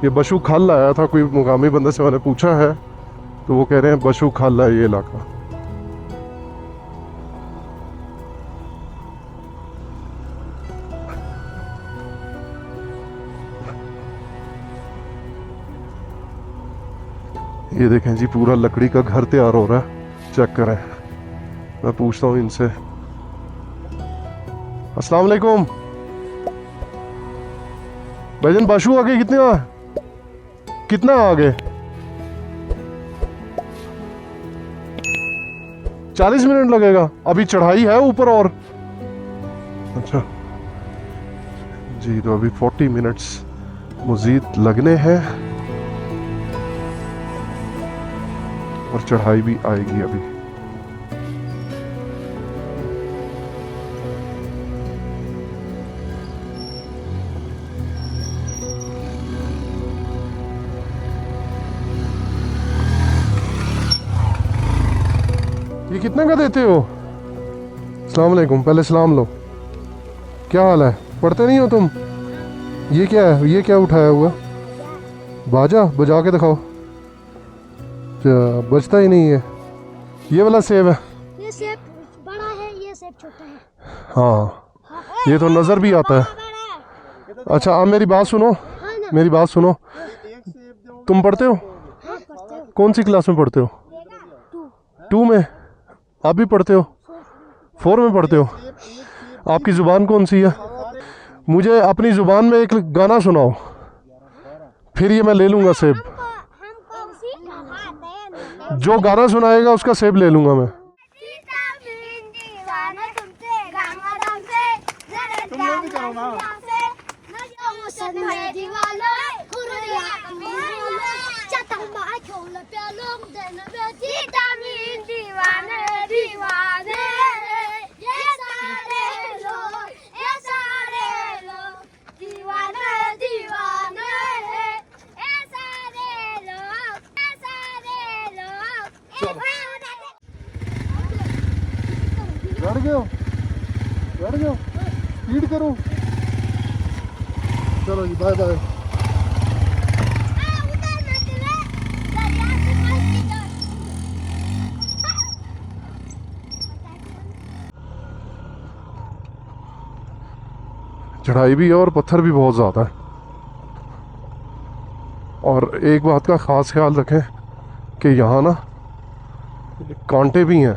ये बशु खाल आया था, कोई मुकामी बंदे से मैंने पूछा है तो वो कह रहे हैं बशु खाल है ये इलाका। ये देखें जी, पूरा लकड़ी का घर तैयार हो रहा है, चेक करें। मैं पूछता हूँ इनसे। अस्सलाम वालेकुम भाईजान, बाशु आगे कितना आगे? 40 मिनट लगेगा? अभी चढ़ाई है ऊपर और? अच्छा जी, तो अभी 40 मिनट्स मजीद लगने हैं और चढ़ाई भी आएगी अभी। ये कितने का देते हो? अस्सलाम वालेकुम। पहले सलाम लो। क्या हाल है? पढ़ते नहीं हो तुम? ये क्या है? ये क्या उठाया हुआ? बाजा बजा के दिखाओ। बजता ही नहीं है। ये वाला सेब है। ये सेब बड़ा है, ये सेब छोटा है। हाँ, ये तो नज़र भी आता है। अच्छा, आप मेरी बात सुनो, हाँ ना। मेरी बात सुनो। तुम पढ़ते हो? हाँ पढ़ते हो। कौन सी क्लास में पढ़ते हो? 2 में? आप भी पढ़ते हो? 4 में पढ़ते हो? आपकी ज़ुबान कौन सी है? मुझे अपनी ज़ुबान में एक गाना सुनाओ, फिर ये मैं ले लूँगा सेब। हमको सिखाते जो गाना सुनाएगा उसका सेब ले लूँगा मैं। चढ़ गए हो? चढ़ गए हो? स्पीड करूं? चलो जी, बाय बाय। चढ़ाई भी है और पत्थर भी बहुत ज़्यादा है। और एक बात का ख़ास ख्याल रखें कि यहाँ ना कांटे भी हैं,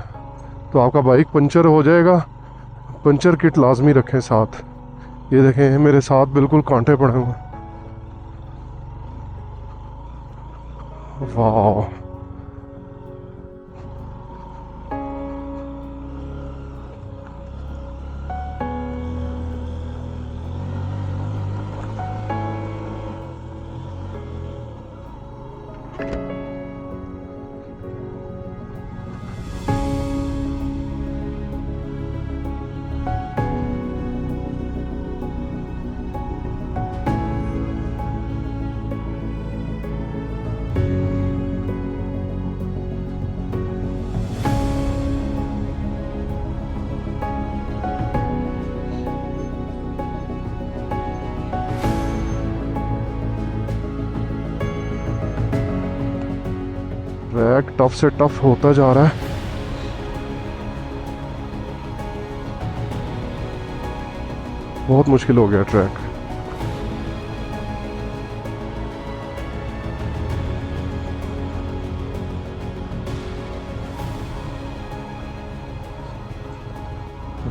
तो आपका बाइक पंचर हो जाएगा। पंचर किट लाजमी रखें साथ। ये देखें, मेरे साथ बिल्कुल कांटे पड़े हुए हैं। वाह, ट्रैक टफ से टफ होता जा रहा है। बहुत मुश्किल हो गया ट्रैक।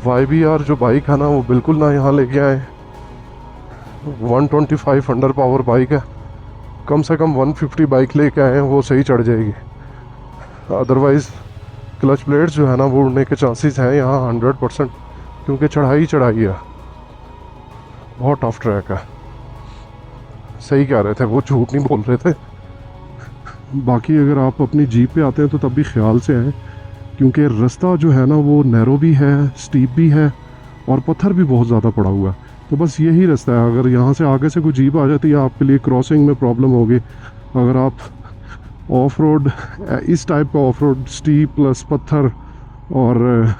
YBR जो बाइक है ना, वो बिल्कुल ना यहाँ लेके आए। 125 अंडर पावर बाइक है। कम से कम 150 बाइक लेके आए हैं, वो सही चढ़ जाएगी। अदरवाइज़ क्लच प्लेट्स जो है ना, वो उड़ने के चांसेस हैं यहाँ 100%, क्योंकि चढ़ाई चढ़ाई है। बहुत टफ ट्रैक है। सही कह रहे थे वो, झूठ नहीं बोल रहे थे। बाकी अगर आप अपनी जीप पे आते हैं तो तब भी ख्याल से आएँ, क्योंकि रास्ता जो है ना वो नैरो भी है, स्टीप भी है और पत्थर भी बहुत ज़्यादा पड़ा हुआ है। तो बस यही रास्ता है। अगर यहाँ से आगे से कोई जीप आ जाती है, आपके लिए क्रॉसिंग में प्रॉब्लम होगी। अगर आप ऑफ रोड, इस टाइप का ऑफ रोड, स्टीप प्लस पत्थर और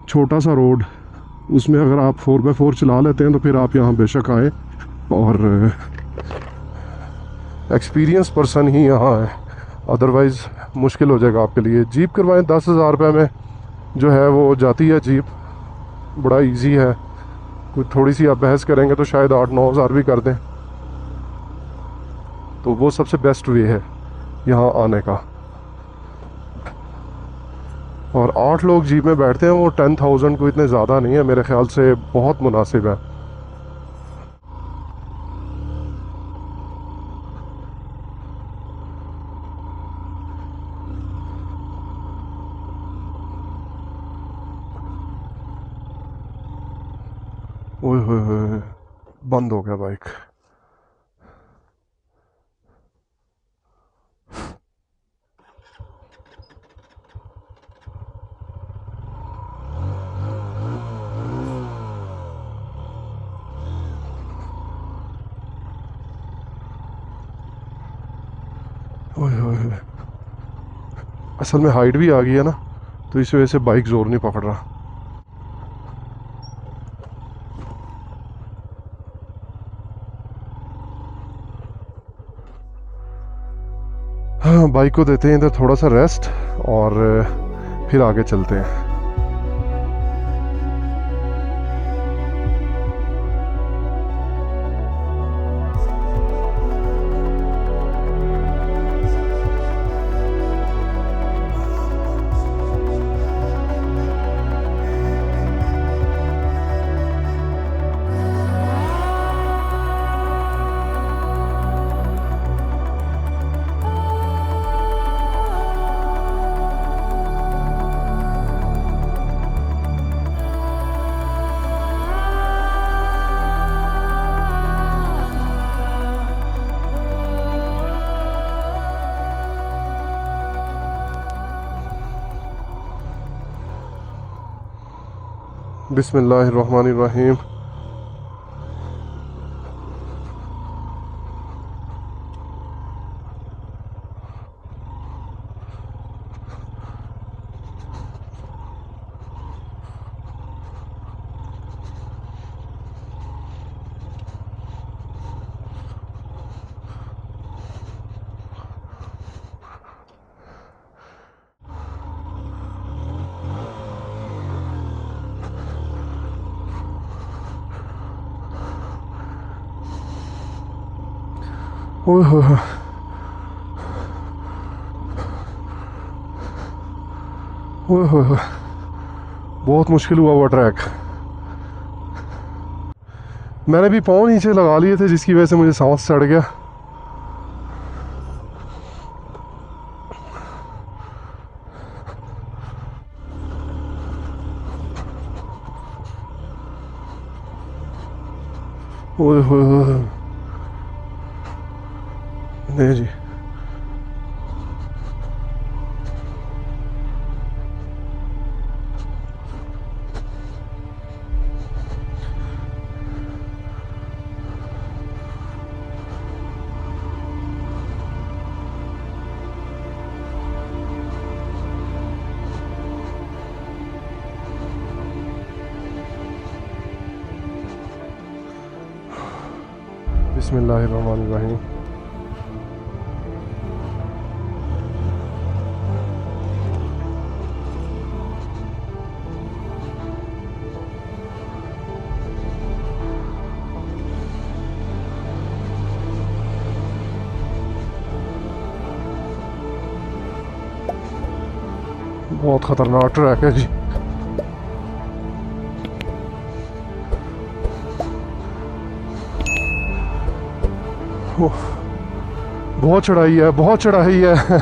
छोटा सा रोड, उसमें अगर आप 4x4 चला लेते हैं तो फिर आप यहाँ बेशक आए। और एक्सपीरियंस पर्सन ही यहाँ है, अदरवाइज़ मुश्किल हो जाएगा आपके लिए। जीप करवाएं 10,000 रुपये में जो है वो जाती है जीप। बड़ा इजी है। कोई थोड़ी सी आप बहस करेंगे तो शायद 8-9 हज़ार भी कर दें। तो वो सबसे बेस्ट वे है यहाँ आने का। और 8 लोग जीप में बैठते हैं, वो 10,000 को इतने ज़्यादा नहीं है मेरे ख्याल से, बहुत मुनासिब है। ओए होए होए, बंद हो गया बाइक। ओए होए होए, असल में हाइट भी आ गई है ना, तो इस वजह से बाइक जोर नहीं पकड़ रहा। हाँ, बाइक को देते हैं इधर थोड़ा सा रेस्ट और फिर आगे चलते हैं। बिस्मिल्लाहिर्रहमानिर्रहीम। ओह हो हो। ओह हो हो। बहुत मुश्किल हुआ वो ट्रैक। मैंने भी पाँव नीचे लगा लिए थे जिसकी वजह से मुझे सांस चढ़ गया। ओह हो हो। नहीं जी, बिस्मिल्लाहिर्रहमानिर्रहीम। बहुत खतरनाक ट्रैक है जी। ओह, बहुत चढ़ाई है, बहुत चढ़ाई है।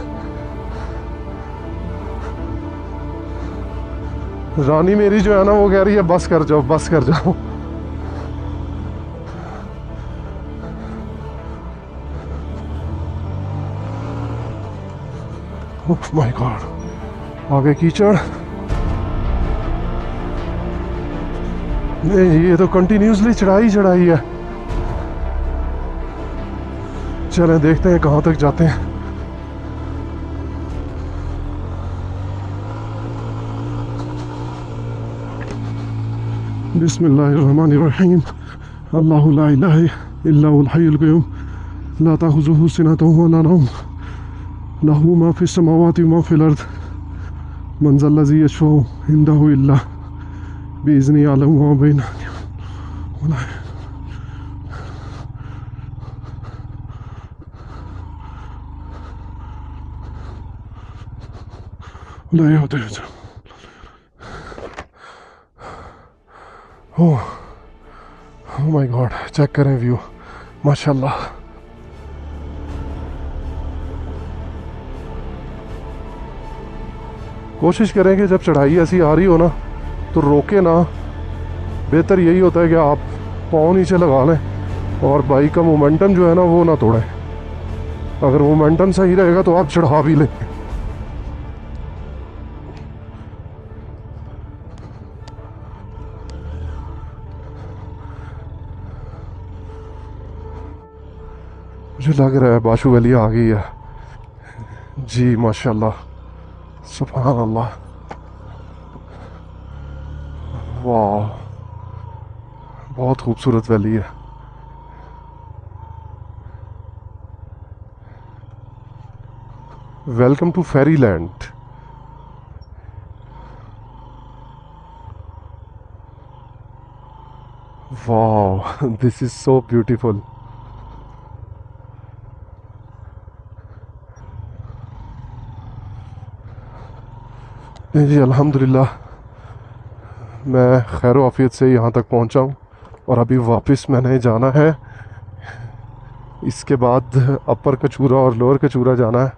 रानी मेरी जो है ना वो कह रही है बस कर जाओ, बस कर जाओ। ओह माय गॉड, आगे कीचड़। नहीं, ये तो कंटिन्यूसली चढ़ाई चढ़ाई है। चलें देखते हैं कहाँ तक जाते हैं। बिस्मिल्लाहिर्रहमानिर्रहीम। अल्लाहु ला इलाहा इल्ला हुवल हय्युल क़य्यूम ला ताख़ुज़ुहु सिनतुन व ला नौम लहू मा फ़िस समावाति व मा फ़िल अर्ज़ मन ज़ल्लज़ी यशफ़अउ इंदहु इल्ला बिइज़्निही यअलमु मा बैना अयदीहिम व ला युहितूना बिही इल्ला ओह माय गॉड, चेक करें व्यू, माशाल्लाह। कोशिश करें कि जब चढ़ाई ऐसी आ रही हो ना तो रोके ना। बेहतर यही होता है कि आप पाँव नीचे लगा लें और बाइक का मोमेंटम जो है ना वो ना तोड़ें। अगर मोमेंटम सही रहेगा तो आप चढ़ा भी लें। मुझे लग रहा है बाशु वैली आ गई है जी, माशाल्लाह, सुभान अल्लाह, वाह, बहुत खूबसूरत वैली है। Welcome to fairyland. वाह, दिस इज सो ब्यूटीफुल। जी अल्हम्दुलिल्लाह मैं खैर आफियत से यहाँ तक पहुँचा हूँ और अभी वापस मैंने जाना है। इसके बाद अपर कचूरा और लोअर कचूरा जाना है।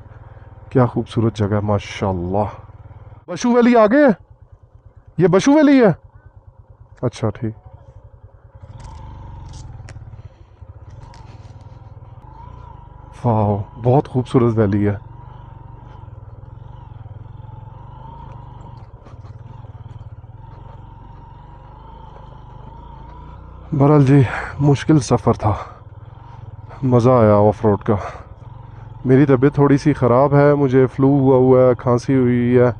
क्या खूबसूरत जगह है माशाल्लाह। बशू वैली आगे है, ये बशू वैली है। अच्छा ठीक। वाह बहुत खूबसूरत वैली है। बहरहाल जी मुश्किल सफ़र था, मज़ा आया ऑफ रोड का। मेरी तबीयत थोड़ी सी ख़राब है, मुझे फ्लू हुआ है, खांसी हुई है,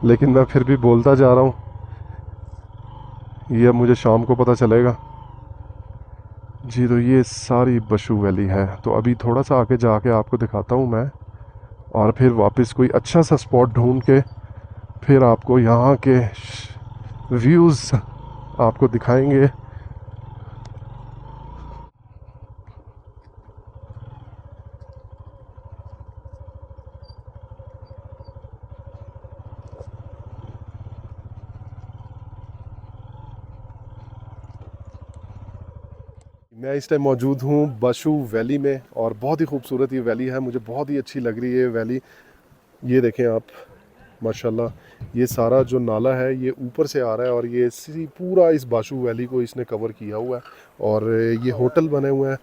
लेकिन मैं फिर भी बोलता जा रहा हूँ। ये अब मुझे शाम को पता चलेगा। जी तो ये सारी बशू वैली है। तो अभी थोड़ा सा आगे जाके आपको दिखाता हूँ मैं, और फिर वापस कोई अच्छा सा स्पॉट ढूंढ के फिर आपको यहाँ के व्यूज़ आपको दिखाएंगे। मैं इस टाइम मौजूद हूँ बशू वैली में और बहुत ही खूबसूरत ये वैली है, मुझे बहुत ही अच्छी लग रही है वैली। ये देखें आप माशाल्लाह, ये सारा जो नाला है ये ऊपर से आ रहा है और ये पूरा इस बाशू वैली को इसने कवर किया हुआ है। और ये होटल बने हुए हैं,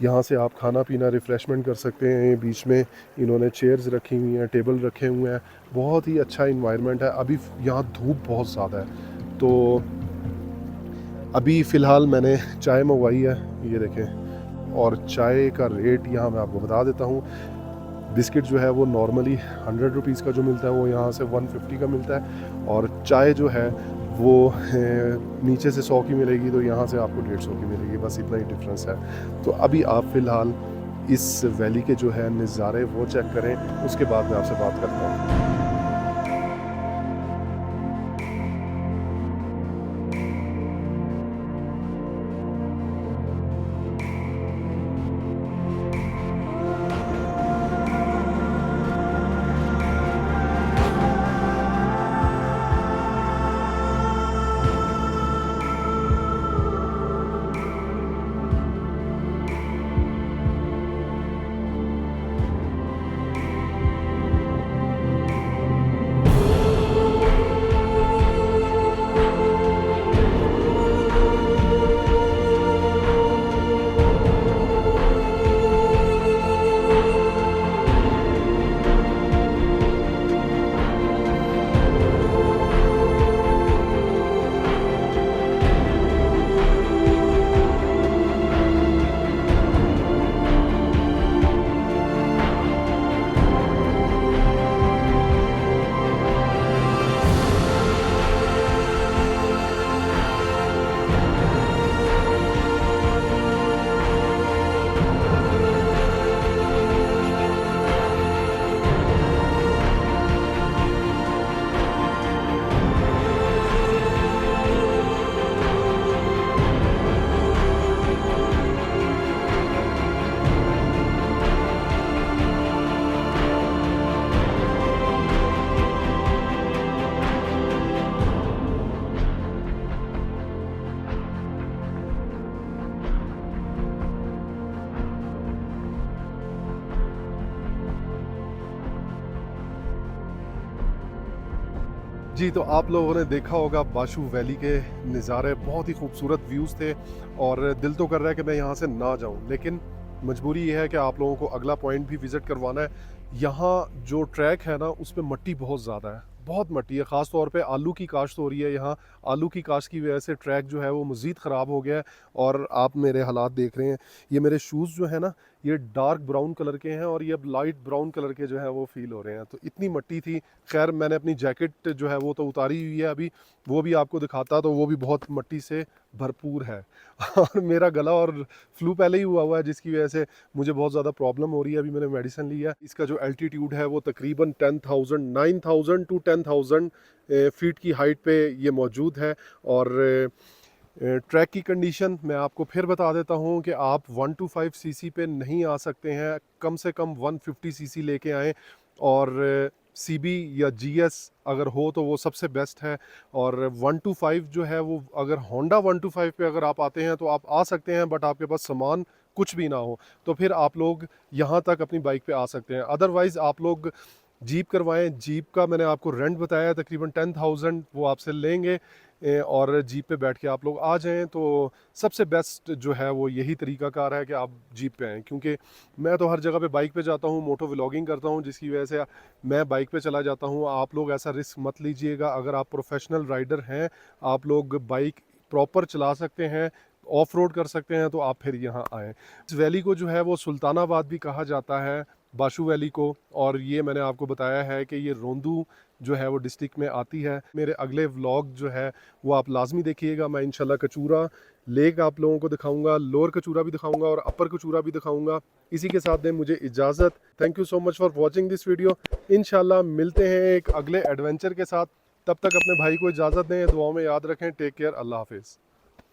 यहाँ से आप खाना पीना रिफ़्रेशमेंट कर सकते हैं। बीच में इन्होंने चेयर्स रखी हुई हैं, टेबल रखे हुए हैं, बहुत ही अच्छा इन्वायरमेंट है। अभी यहाँ धूप बहुत ज़्यादा है, तो अभी फ़िलहाल मैंने चाय मंगवाई है, ये देखें। और चाय का रेट यहाँ मैं आपको बता देता हूँ। बिस्किट जो है वो नॉर्मली 100 रुपीज़ का जो मिलता है वो यहाँ से 150 का मिलता है, और चाय जो है वो नीचे से 100 की मिलेगी, तो यहाँ से आपको 150 की मिलेगी, बस इतना ही डिफरेंस है। तो अभी आप फ़िलहाल इस वैली के जो है नज़ारे वो चेक करें, उसके बाद मैं आपसे बात करता हूँ। जी तो आप लोगों ने देखा होगा बाशू वैली के नज़ारे, बहुत ही खूबसूरत व्यूज़ थे और दिल तो कर रहा है कि मैं यहाँ से ना जाऊँ, लेकिन मजबूरी ये है कि आप लोगों को अगला पॉइंट भी विज़िट करवाना है। यहाँ जो ट्रैक है ना उस पर मट्टी बहुत ज़्यादा है, बहुत मट्टी है। ख़ास तौर पे आलू की काश्त हो रही है यहाँ, आलू की काश्त की वजह से ट्रैक जो है वो मज़ीद ख़राब हो गया है। और आप मेरे हालात देख रहे हैं, ये मेरे शूज़ जो है ना ये डार्क ब्राउन कलर के हैं और ये अब लाइट ब्राउन कलर के जो है वो फील हो रहे हैं। तो इतनी मट्टी थी। खैर मैंने अपनी जैकेट जो है वो तो उतारी हुई है अभी, वो भी आपको दिखाता तो वो भी बहुत मट्टी से भरपूर है। और मेरा गला और फ्लू पहले ही हुआ है, जिसकी वजह से मुझे बहुत ज़्यादा प्रॉब्लम हो रही है। अभी मैंने मेडिसिन ली है। इसका जो एल्टीट्यूड है वो तकरीबन 10,000 9,000 टू 10,000 फीट की हाइट पे ये मौजूद है। और ट्रैक की कंडीशन मैं आपको फिर बता देता हूँ कि आप 125 सीसी पे नहीं आ सकते हैं, कम से कम 150 सीसी लेके आएँ। और सीबी या जीएस अगर हो तो वो सबसे बेस्ट है। और 125 जो है वो, अगर होंडा 125 पे अगर आप आते हैं तो आप आ सकते हैं, बट आपके पास सामान कुछ भी ना हो तो फिर आप लोग यहाँ तक अपनी बाइक पे आ सकते हैं। अदरवाइज़ आप लोग जीप करवाएं। जीप का मैंने आपको रेंट बताया, तकरीबन 10,000 वो आपसे लेंगे। और जीप पे बैठ के आप लोग आ जाएं तो सबसे बेस्ट जो है वो यही तरीकाकार है कि आप जीप पे आएँ। क्योंकि मैं तो हर जगह पे बाइक पे जाता हूँ, मोटो व्लॉगिंग करता हूँ, जिसकी वजह से मैं बाइक पे चला जाता हूँ। आप लोग ऐसा रिस्क मत लीजिएगा। अगर आप प्रोफेशनल राइडर हैं, आप लोग बाइक प्रॉपर चला सकते हैं, ऑफ रोड कर सकते हैं, तो आप फिर यहाँ आएँ। इस वैली को जो है वो सुल्तानाबाद भी कहा जाता है, बाशु वैली को। और ये मैंने आपको बताया है कि ये रोंदू जो है वो डिस्ट्रिक्ट में आती है। मेरे अगले व्लॉग जो है वो आप लाजमी देखिएगा। मैं इंशाल्लाह कचूरा लेक आप लोगों को दिखाऊंगा, लोअर कचूरा भी दिखाऊंगा और अपर कचूरा भी दिखाऊंगा। इसी के साथ दें मुझे इजाज़त। Thank you so much for watching this video. इंशाल्लाह मिलते हैं एक अगले एडवेंचर के साथ। तब तक अपने भाई को इजाज़त दें, दुआओं में याद रखें। टेक केयर, अल्लाह हाफिज़।